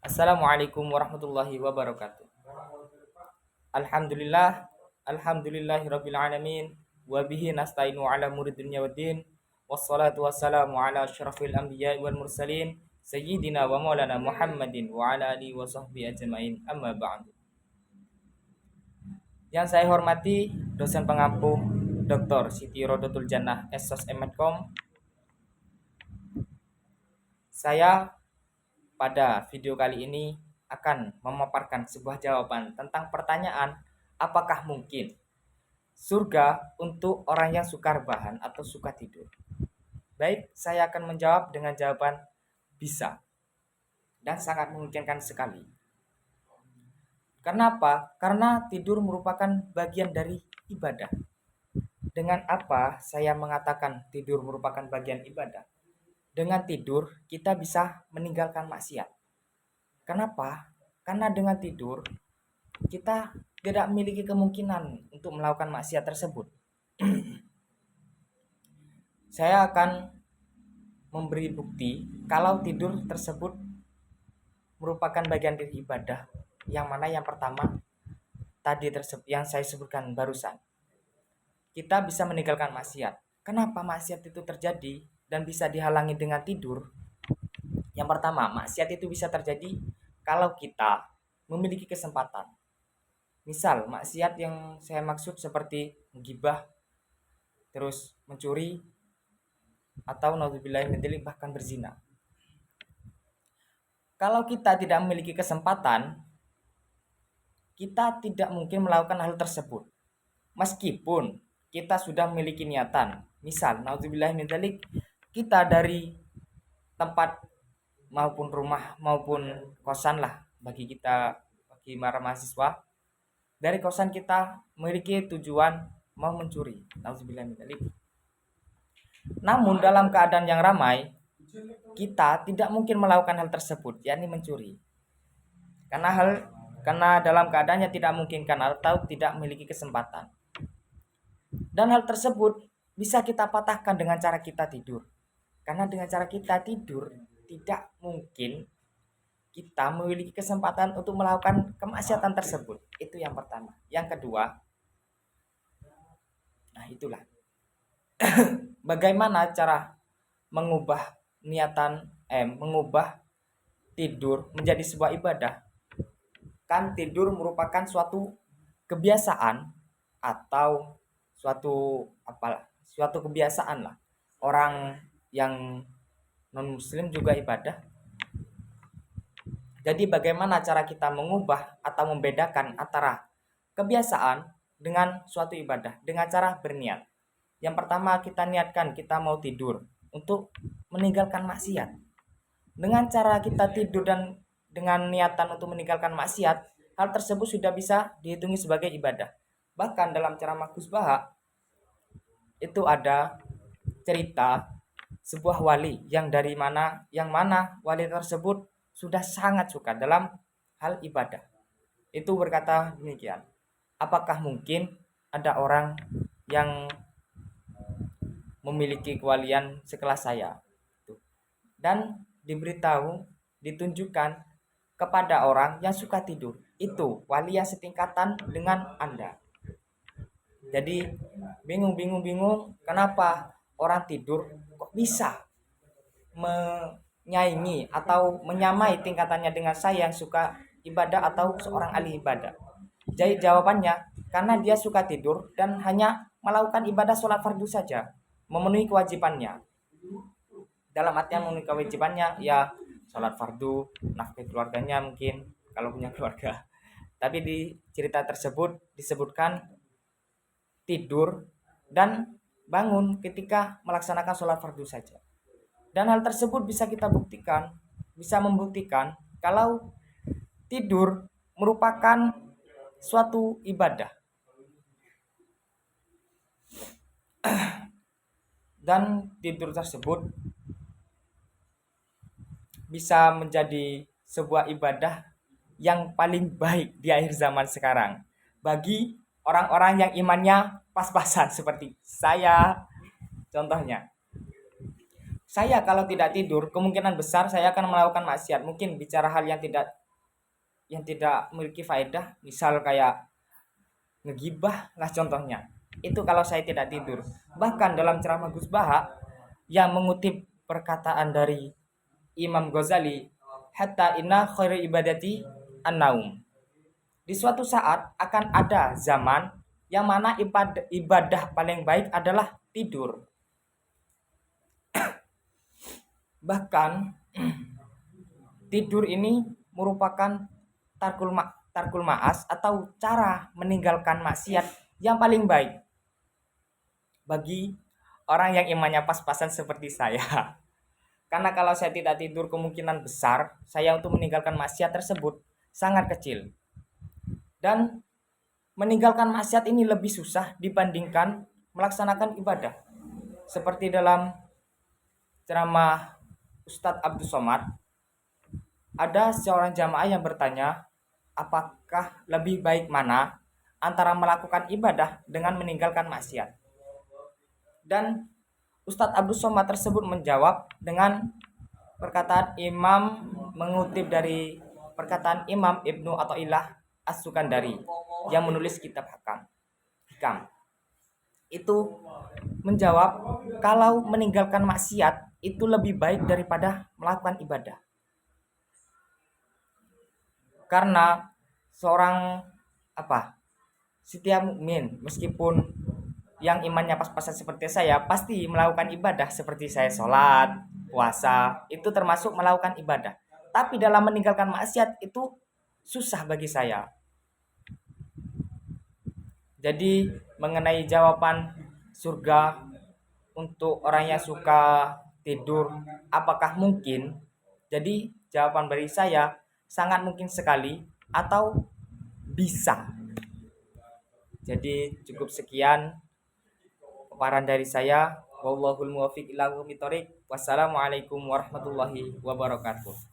Assalamualaikum warahmatullahi wabarakatuh. Alhamdulillah, alhamdulillahirabbil alamin wa bihi nasta'inu ala umuri dunya waddin. Wassalatu wassalamu ala asyrafil anbiya'i wal mursalin sayyidina wa maulana Muhammadin wa ala alihi wa sahbihi ajmain. Amma ba'du. Yang saya hormati dosen pengampu Dr. Siti Rodotul Jannah Esos Medcom. Saya pada video kali ini akan memaparkan sebuah jawaban tentang pertanyaan apakah mungkin surga untuk orang yang suka rebahan atau suka tidur. Baik, saya akan menjawab dengan jawaban bisa dan sangat memungkinkan sekali. Kenapa? Karena tidur merupakan bagian dari ibadah. Dengan apa saya mengatakan tidur merupakan bagian ibadah? Dengan tidur kita bisa meninggalkan maksiat. Kenapa? Karena dengan tidur kita tidak memiliki kemungkinan untuk melakukan maksiat tersebut. Saya akan memberi bukti kalau tidur tersebut merupakan bagian dari ibadah. Yang mana yang pertama tadi yang saya sebutkan barusan. Kita bisa meninggalkan maksiat. Kenapa maksiat itu terjadi dan bisa dihalangi dengan tidur? Yang pertama, maksiat itu bisa terjadi kalau kita memiliki kesempatan. Misal, maksiat yang saya maksud seperti menggibah, terus mencuri, atau naudzubillah bahkan berzina. Kalau kita tidak memiliki kesempatan, kita tidak mungkin melakukan hal tersebut. Meskipun kita sudah memiliki niatan. Misal, naudzubillah kita dari tempat maupun rumah maupun kosan lah bagi kita, bagi para mahasiswa, dari kosan kita memiliki tujuan mau mencuri. Nauzubillah min dzalik. Namun dalam keadaan yang ramai, kita tidak mungkin melakukan hal tersebut, yakni mencuri. Karena dalam keadaan yang tidak memungkinkan atau tidak memiliki kesempatan. Dan hal tersebut bisa kita patahkan dengan cara kita tidur. Karena dengan cara kita tidur tidak mungkin kita memiliki kesempatan untuk melakukan kemaksiatan tersebut. Itu yang pertama. Yang kedua, nah itulah bagaimana cara mengubah mengubah tidur menjadi sebuah ibadah. Kan tidur merupakan suatu kebiasaan atau suatu kebiasaan lah. Orang yang non muslim juga ibadah. Jadi bagaimana cara kita mengubah atau membedakan antara kebiasaan dengan suatu ibadah? Dengan cara berniat. Yang pertama kita niatkan kita mau tidur untuk meninggalkan maksiat. Dengan cara kita tidur dan dengan niatan untuk meninggalkan maksiat, hal tersebut sudah bisa dihitungi sebagai ibadah. Bahkan dalam ceramah Gus Baha itu ada cerita sebuah wali yang mana wali tersebut sudah sangat suka dalam hal ibadah. Itu berkata demikian, apakah mungkin ada orang yang memiliki kewalian sekelas saya? Dan ditunjukkan kepada orang yang suka tidur. Itu wali yang setingkatan dengan Anda. Jadi bingung kenapa orang tidur kok bisa menyaingi atau menyamai tingkatannya dengan saya yang suka ibadah atau seorang ahli ibadah. Jadi jawabannya karena dia suka tidur dan hanya melakukan ibadah sholat fardu saja, memenuhi kewajibannya. Dalam artian memenuhi kewajibannya ya sholat fardu, nafkah keluarganya mungkin kalau punya keluarga. Tapi di cerita tersebut disebutkan tidur dan bangun ketika melaksanakan sholat fardu saja. Dan hal tersebut bisa membuktikan kalau tidur merupakan suatu ibadah. Dan tidur tersebut bisa menjadi sebuah ibadah yang paling baik di akhir zaman sekarang bagi orang-orang yang imannya pas-pasan seperti saya contohnya. Saya kalau tidak tidur, kemungkinan besar saya akan melakukan maksiat. Mungkin bicara hal yang tidak memiliki faedah, misal kayak ngegibah lah contohnya. Itu kalau saya tidak tidur. Bahkan dalam ceramah Gus Baha yang mengutip perkataan dari Imam Ghazali, hatta inna khairu ibadati an-naum. Di suatu saat akan ada zaman yang mana ibadah paling baik adalah tidur. Bahkan tidur ini merupakan tarkul ma'as atau cara meninggalkan maksiat yang paling baik bagi orang yang imannya pas-pasan seperti saya. Karena kalau saya tidak tidur, kemungkinan besar saya untuk meninggalkan maksiat tersebut sangat kecil. Dan meninggalkan maksiat ini lebih susah dibandingkan melaksanakan ibadah. Seperti dalam ceramah Ustadz Abdul Somad, ada seorang jamaah yang bertanya, apakah lebih baik mana antara melakukan ibadah dengan meninggalkan maksiat? Dan Ustadz Abdul Somad tersebut menjawab dengan perkataan Imam, mengutip dari perkataan Imam Ibnu Athaillah As-Sukandari yang menulis kitab Hikam. Itu menjawab kalau meninggalkan maksiat itu lebih baik daripada melakukan ibadah. Karena seorang setiap mukmin meskipun yang imannya pas-pasan seperti saya pasti melakukan ibadah seperti saya sholat, puasa, itu termasuk melakukan ibadah. Tapi dalam meninggalkan maksiat itu susah bagi saya. Jadi mengenai jawaban surga untuk orang yang suka tidur, apakah mungkin? Jadi jawaban dari saya sangat mungkin sekali atau bisa. Jadi cukup sekian paparan dari saya. Wallahul muwaffiq ila aqwamit thoriq. Wassalamualaikum warahmatullahi wabarakatuh.